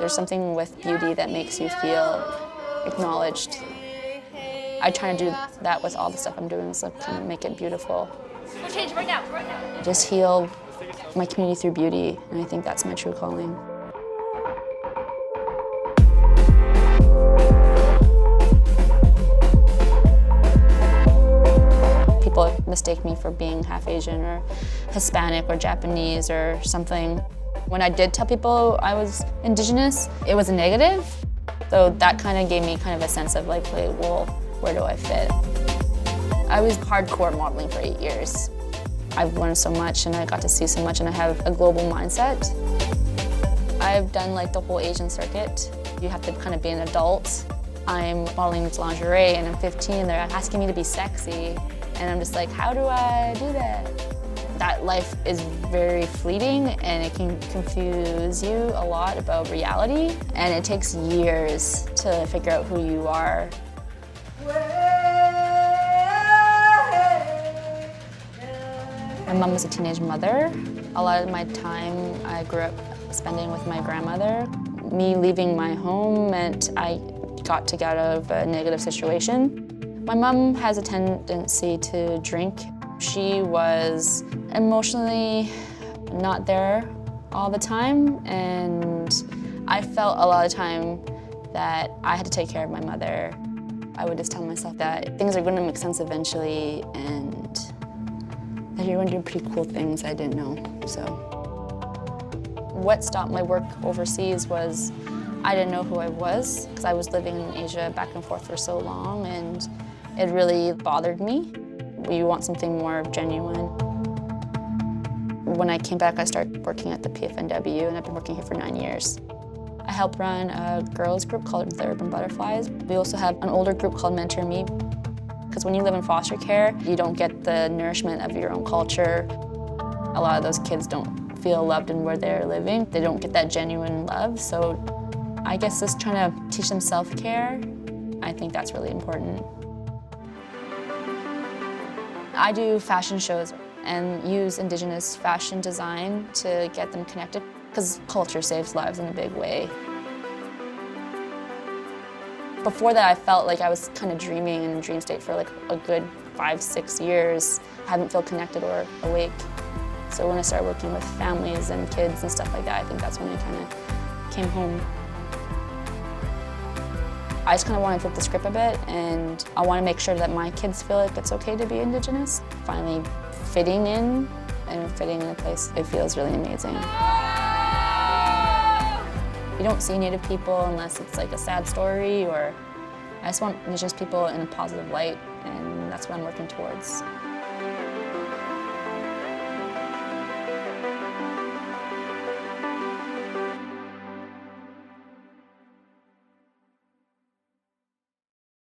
There's something with beauty that makes you feel acknowledged. I try to do that with all the stuff I'm doing, so kind of make it beautiful. We'll change right now. Just heal my community through beauty, and I think that's my true calling. People mistake me for being half Asian or Hispanic or Japanese or something. When I did tell people I was Indigenous, it was a negative. So that kind of gave me kind of a sense of like, well, where do I fit? I was hardcore modeling for 8 years. I've learned so much and I got to see so much and I have a global mindset. I've done like the whole Asian circuit. You have to kind of be an adult. I'm modeling lingerie and I'm 15 and they're asking me to be sexy. And I'm just like, how do I do that? That life is very fleeting and it can confuse you a lot about reality. And it takes years to figure out who you are. My mom was a teenage mother. A lot of my time I grew up spending with my grandmother. Me leaving my home meant I got to get out of a negative situation. My mom has a tendency to drink. She was emotionally not there all the time, and I felt a lot of time that I had to take care of my mother. I would just tell myself that things are going to make sense eventually, and that you're going to do pretty cool things I didn't know. So what stopped my work overseas was I didn't know who I was, because I was living in Asia back and forth for so long, and it really bothered me. You want something more genuine. When I came back, I started working at the PAFNW, and I've been working here for 9 years. I help run a girls group called the Urban Butterflies. We also have an older group called Mentor Me, because when you live in foster care, you don't get the nourishment of your own culture. A lot of those kids don't feel loved in where they're living. They don't get that genuine love, so I guess just trying to teach them self-care, I think that's really important. I do fashion shows and use Indigenous fashion design to get them connected, because culture saves lives in a big way. Before that, I felt like I was kind of dreaming in a dream state for like a good 5-6 years. I haven't felt connected or awake. So when I started working with families and kids and stuff like that, I think that's when I kind of came home. I just kind of want to flip the script a bit, and I want to make sure that my kids feel like it's okay to be Indigenous. Finally fitting in, and fitting in a place, it feels really amazing. You don't see Native people unless it's like a sad story, or I just want Indigenous people in a positive light, and that's what I'm working towards.